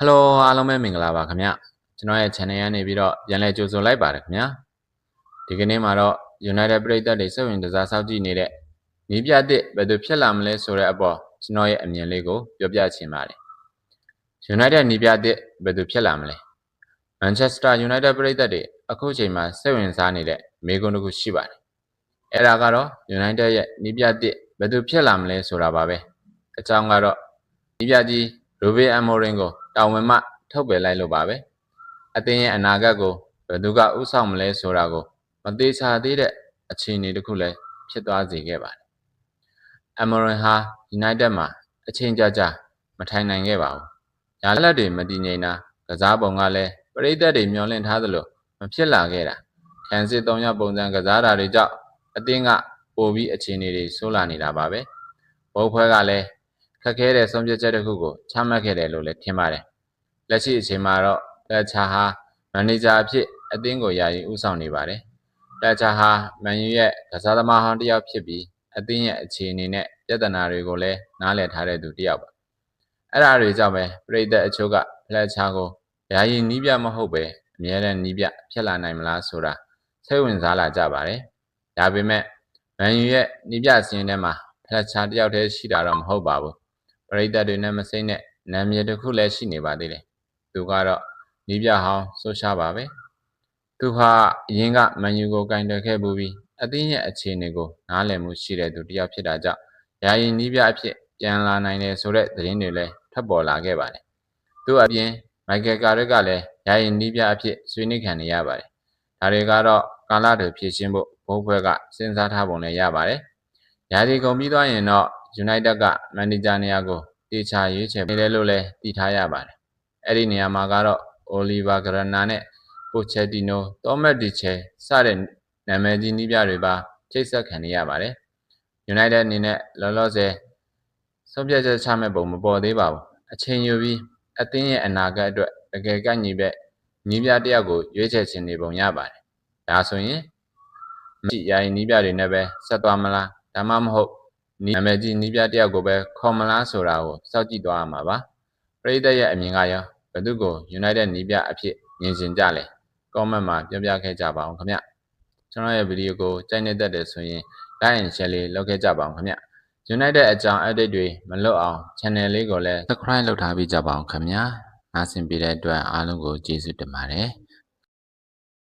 Hello အားလုံးပဲမင်္ဂလာပါခင်ဗျကျွန်တော်ရဲ့ channel ကနေပြီးတော့ပြန်လည်ကြိုဆိုလိုက်ပါတယ်ခင်ဗျာဒီကနေ့မှာတော့ United ပရိသတ်တွေစိတ်ဝင်စားစောင့်ကြည့်နေတဲ့နီးပြအသစ်ဘယ်သူဖြစ်လာမလဲဆိုတဲ့အပေါ်ကျွန်တော်ရဲ့အမြင်လေးကိုပြောပြချင်ပါတယ် United နီးပြအသစ်ဘယ်သူဖြစ်လာမလဲ Manchester United ပရိသတ်တွေအခုချိန်မှာစိတ်ဝင်စားနေတဲ့မေးခွန်းတစ်ခုရှိပါတယ်အဲ့ဒါကတော့ United ရဲ့နီးပြအသစ်ဘယ်သူဖြစ်လာမလဲဆိုတာပါပဲအကြောင်းကတော့နီးပြကြီး Ruben Amorim ကိုတာဝန်မှထုတ်ပယ်လိုက်လို့ပါပဲအသင်းရဲ့အနာဂတ်ကိုဘယ်သူကဥဆောင်မလဲဆိုတာကိုမသေးချာသေးတဲ့အခြေအနေတစ်ခုလည်းဖြစ်သွားစေခဲ့ပါတယ် Amorim ဟာ United မှာအချိန်ကြာမထိုင်နိုင်ခဲ့ပါဘူး။ညာလက်တွေမတည်ငြိမ်တာကစားပုံကလည်းပရိသတ်တွေမျှော်လင့်ထားသလိုမဖြစ်လာခဲ့တာခံစစ်၃ယောက်ပုံစံကစားတာတွေကြောင့်အသင်းကပိုပြီးအခြေအနေတွေဆိုးလာနေတာပါပဲ။ဘုတ်ဖွဲကလည်းခက်ခဲတဲ့ဆုံးဖြတ်ချက်တစ်ခုကိုချမှတ်ခဲ့တယ်လို့လည်းထင်ပါတယ်။လက်ရှိအချိန်မှာတော့လက်ချာဟာမန်နေဂျာအဖြစ်အသင်းကိုယာယီဦးဆောင်နေပါတယ်။လက်ချာဟာမန်ယူရဲ့ကစားသမားဟောင်းတစ်ယောက်ဖြစ်ပြီးအသင်းရဲ့အခြေအနေနဲ့ပြဿနာတွေကိုလည်းနားလည်ထားတဲ့သူတစ်ယောက်ပါ။အဲ့ဒါတွေကြောင့်ပဲပရိသတ်အချို့ကလက်ချာကိုယာယီနီးပြမဟုတ်ပဲအမြဲတမ်းနီးပြဖြစ်လာနိုင်မလားဆိုတာစိတ်ဝင်စားလာကြပါတယ်။ဒါပေမဲ့မန်ယူရဲ့နီးပြစင်းထဲမှာလက်ချာတစ်ယောက်တည်းရှိတာတော့မဟုတ်ပါဘူး။ပရိသတ်တွေနဲ့မစိမ့်တဲ့နာမည်တစ်ခုလည်းရှိနေပါသေးတယ်။သူကတော့နီးပြဟောင်းဆိုရှာပါပဲ။သူဟာအရင်ကမန်ယူကိုကင်တွယ်ခဲ့ပြီးအသင်းရဲ့အခြေအနေကိုနားလည်မှုရှိတဲ့သူတစ်ယောက်ဖြစ်တာကြောင့်ယာယီနီးပြအဖြစ်ပြန်လာနိုင်တယ်ဆိုတဲ့သတင်းတွေလည်းထပ်ပေါ်လာခဲ့ပါတယ်။သူ့အပြင်မိုက်ကယ်ကာရက်ကလည်းယာယီနီးပြအဖြစ်ဆွေးနွေးခံနေရပါတယ်။ဒါတွေကတော့ကာလတွေဖြည့်ရှင်းဖို့ဘိုးဘွဲကစဉ်းစားထားပုံလည်းရပါတယ်။ယာယီကုန်ပြီးသွားရင်တော့ United ကမန်နေဂျာနေရာကိုတေချာရွေးချယ်နေတယ်လို့လည်းသိထားရပါတယ်။အဲ့ဒီနေရာမှာကတော့ Oliver Grana နဲ့ Pochettino, Thomas Tuchel စတဲ့နာမည်ကြီးနီးပြတွေပါချိတ်ဆက်ခံနေရပါတယ်။ United အနေနဲ့လောလောဆယ်ဆုံးဖြတ်ချက်ချမဲ့ပုံမပေါ်သေးပါဘူး။အချိန်ယူပြီးအသင်းရဲ့အနာဂတ်အတွက်တကယ်ကန့်ညီပဲနီးပြတစ်ယောက်ကိုရွေးချယ်ခြင်းနေပုံရပါတယ်။ဒါဆိုရင်မရှိယာယီနီးပြတွေနဲ့ပဲဆက်သွားမလားဒါမှမဟုတ်နာမည်ကြီးနီးပြတစ်ယောက်ကိုပဲခေါ်မလားဆိုတာကိုစောင့်ကြည့်သွားရမှာပါ။ပရိသတ်ရဲ့အမြင်ကရောဘယ်သူကို United နီးပြအဖြစ်မြင်ရှင်ကြလဲ။ comment မှာပြောပြခဲ့ကြပါအောင်ခင်ဗျ။ကျွန်တော်ရဲ့ဗီဒီယိုကိုကြိုက်နေတတ်တယ်ဆိုရင် like and share လေးလုပ်ခဲ့ကြပါအောင်ခင်ဗျ။ United အကြောင်း update တွေမလွတ်အောင် channel လေးကိုလည်း subscribe လုပ်ထားပေးကြပါအောင်ခင်ဗျာ။နားဆင်ပေးတဲ့အတွက်အားလုံးကိုကျေးဇူးတင်ပါတယ်။